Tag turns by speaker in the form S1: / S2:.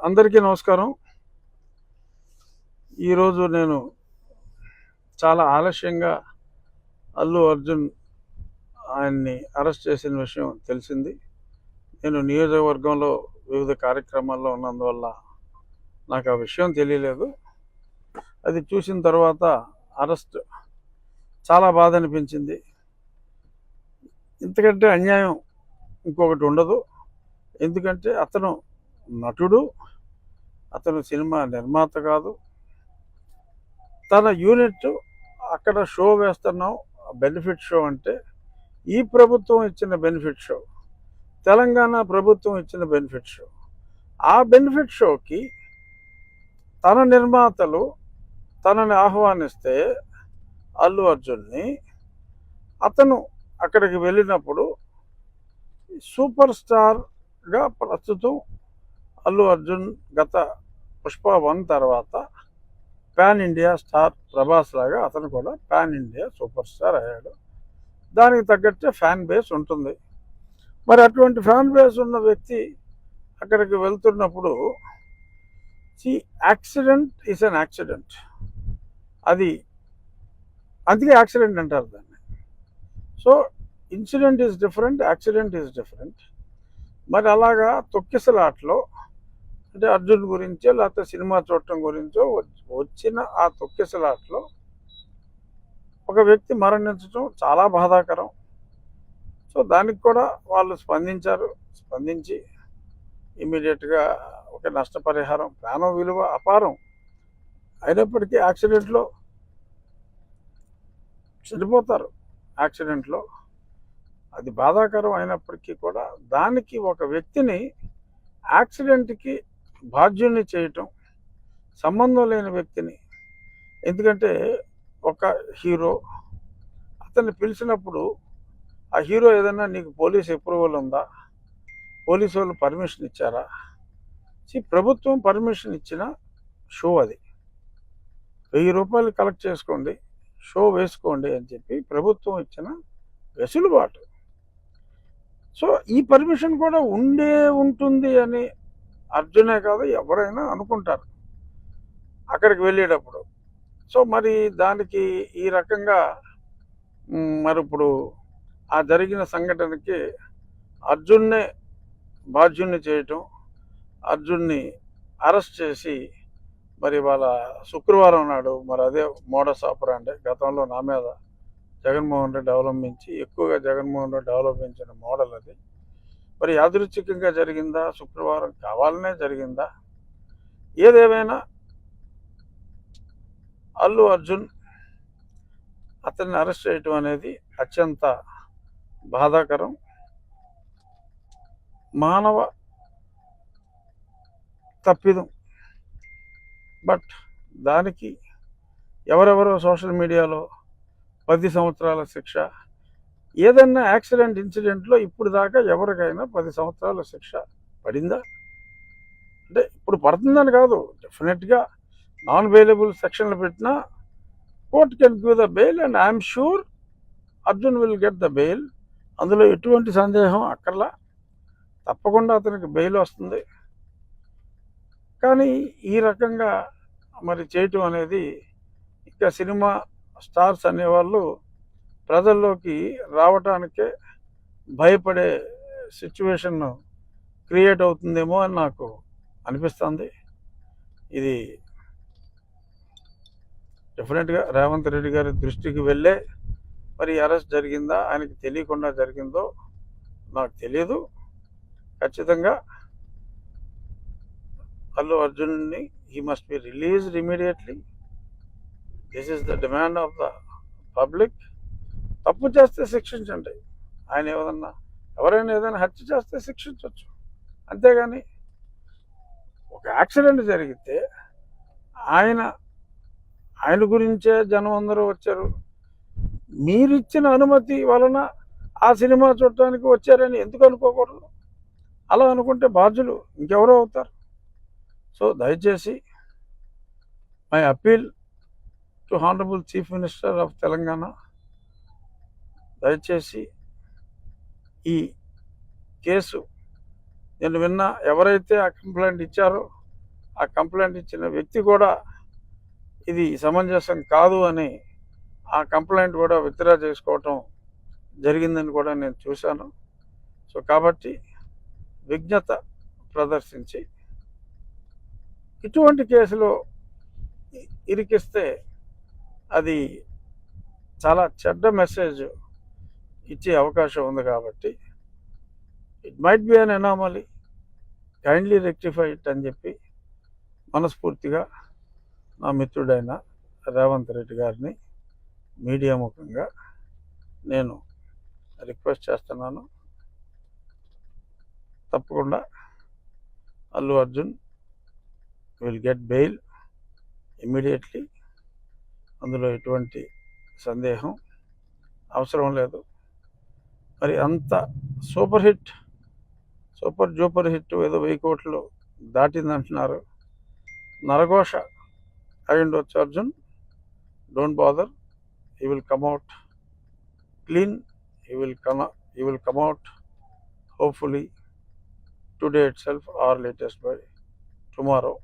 S1: అందరికీ నమస్కారం. ఈరోజు నేను చాలా ఆలస్యంగా అల్లు అర్జున్ ఆయన్ని అరెస్ట్ చేసిన విషయం తెలిసింది. నేను నియోజకవర్గంలో వివిధ కార్యక్రమాల్లో ఉన్నందువల్ల నాకు ఆ విషయం తెలియలేదు. అది చూసిన తర్వాత అరెస్ట్ చాలా బాధ అనిపించింది. ఇంతకంటే అన్యాయం ఇంకొకటి ఉండదు. ఎందుకంటే అతను నటుడు, అతను సినిమా నిర్మాత కాదు. తన యూనిట్ అక్కడ షో వేస్తున్నాం, బెనిఫిట్ షో అంటే ఈ ప్రభుత్వం ఇచ్చిన బెనిఫిట్ షో, తెలంగాణ ప్రభుత్వం ఇచ్చిన బెనిఫిట్ షో. ఆ బెనిఫిట్ షోకి తన నిర్మాతలు తనని ఆహ్వానిస్తే అల్లు అర్జున్ని, అతను అక్కడికి వెళ్ళినప్పుడు సూపర్ స్టార్గా ప్రస్తుతం అల్లు అర్జున్ గత పుష్ప 1 తర్వాత పాన్ ఇండియా స్టార్ ప్రభాస్ లాగా అతను కూడా పాన్ ఇండియా సూపర్ స్టార్ అయ్యాడు. దానికి తగ్గట్టే ఫ్యాన్ బేస్ ఉంటుంది. మరి అటువంటి ఫ్యాన్ బేస్ ఉన్న వ్యక్తి అక్కడికి వెళ్తున్నప్పుడు యాక్సిడెంట్ ఈజ్ అన్ యాక్సిడెంట్. అది అందుకే యాక్సిడెంట్ అంటారు దాన్ని. So incident is different, accident is different. మరి అలాగా తొక్కిసలాట్లో అంటే అర్జున్ గురించో లేకపోతే సినిమా చూడటం గురించో వచ్చిన ఆ తొక్కిసలాట్లో ఒక వ్యక్తి మరణించడం చాలా బాధాకరం. సో దానికి కూడా వాళ్ళు స్పందించి ఇమీడియట్గా ఒక నష్టపరిహారం, ప్రాణం విలువ అపారం అయినప్పటికీ యాక్సిడెంట్లో చనిపోతారు. యాక్సిడెంట్లో అది బాధాకరం అయినప్పటికీ కూడా దానికి ఒక వ్యక్తిని యాక్సిడెంట్కి బాధ్యుల్ని చేయటం, సంబంధం లేని వ్యక్తిని. ఎందుకంటే ఒక హీరో అతన్ని పిలిచినప్పుడు ఆ హీరో ఏదైనా నీకు పోలీస్ అప్రూవల్ ఉందా, పోలీసు వాళ్ళు పర్మిషన్ ఇచ్చారా? ప్రభుత్వం పర్మిషన్ ఇచ్చిన షో అది. 1000 రూపాయలు కలెక్ట్ చేసుకోండి, షో వేసుకోండి అని చెప్పి ప్రభుత్వం ఇచ్చిన వెసులుబాటు. సో ఈ పర్మిషన్ కూడా ఉంటుంది అని అర్జునే కాదు ఎవరైనా అనుకుంటారు అక్కడికి వెళ్ళేటప్పుడు. సో మరి దానికి ఈ రకంగా మరి ఇప్పుడు ఆ జరిగిన సంఘటనకి అర్జున్నే బాధ్యుణ్ణి చేయటం, అర్జున్ని అరెస్ట్ చేసి మరి వాళ్ళ శుక్రవారం నాడు మరి అదే మోడస్ ఆపరాండే గతంలో నా మీద జగన్మోహన్ రెడ్డి ఎక్కువగా జగన్మోహన్ రెడ్డి అవలంబించిన మోడల్ అది. మరి యాదృచ్ఛికంగా జరిగిందా, శుక్రవారం కావాలనే జరిగిందా? ఏదేమైనా అల్లు అర్జున్ అతన్ని అరెస్ట్ చేయటం అనేది అత్యంత బాధాకరం. మానవ తప్పిదం. బట్ దానికి ఎవరెవరో సోషల్ మీడియాలో 10 సంవత్సరాల శిక్ష, ఏదన్నా యాక్సిడెంట్ ఇన్సిడెంట్లో ఇప్పుడు దాకా ఎవరికైనా 10 సంవత్సరాల శిక్ష పడిందా? అంటే ఇప్పుడు పడుతుందని కాదు, డెఫినెట్గా నాన్ బెయిలబుల్ సెక్షన్లు పెట్టినా court can give the bail and I'm sure Arjun will get the bail. అందులో ఎటువంటి సందేహం అక్కర్లా, తప్పకుండా అతనికి బెయిల్ వస్తుంది. కానీ ఈ రకంగా మరి చేయటం అనేది, ఇంకా సినిమా స్టార్స్ అనేవాళ్ళు ప్రజల్లోకి రావటానికే భయపడే సిచ్యువేషన్ క్రియేట్ అవుతుందేమో అని నాకు అనిపిస్తుంది. ఇది డెఫినెట్గా రేవంత్ రెడ్డి గారి దృష్టికి వెళ్ళే మరి అరెస్ట్ జరిగిందా, ఆయనకి తెలియకుండా జరిగిందో నాకు తెలియదు. ఖచ్చితంగా అల్లు అర్జున్ని he must be released immediately. This is the demand of the public. తప్పు చేస్తే శిక్షించండి. ఆయన ఎవరైనా ఏదైనా హత్య చేస్తే శిక్షించవచ్చు, అంతేగాని ఒక యాక్సిడెంట్ జరిగితే ఆయన గురించే జనం అందరూ వచ్చారు, మీరిచ్చిన అనుమతి వలన ఆ సినిమా చూడటానికి వచ్చారని ఎందుకు అనుకోకూడదు? అలా అనుకుంటే బాధ్యులు ఇంకెవరో అవుతారు. సో దయచేసి my appeal to honourable chief minister of Telangana, దయచేసి ఈ కేసు నేను ఎవరైతే ఆ కంప్లైంట్ ఇచ్చారో ఆ కంప్లైంట్ ఇచ్చిన వ్యక్తి కూడా ఇది సమంజసం కాదు అని ఆ కంప్లైంట్ కూడా విత్డ్రా చేసుకోవటం జరిగిందని కూడా నేను చూశాను. సో కాబట్టి విజ్ఞత ప్రదర్శించి ఇటువంటి కేసులో ఇరికిస్తే అది చాలా చెడ్డ మెసేజ్ ఇచ్చే అవకాశం ఉంది. కాబట్టి it might be an anomaly, kindly rectify it అని చెప్పి మనస్ఫూర్తిగా నా మిత్రుడైన రేవంత్ రెడ్డి గారిని మీడియా ముఖంగా నేను రిక్వెస్ట్ చేస్తున్నాను. తప్పకుండా Allu Arjun will get bail immediately. అందులో ఎటువంటి సందేహం అవసరం లేదు. మరి అంత సూపర్ డూపర్ హిట్ ఏదో 1000 కోట్లు దాటిందంటున్నారు. నరఘోష అయి ఉండొచ్చు Arjun. Don't bother, he will come out clean. He will come out hopefully today itself or latest by tomorrow.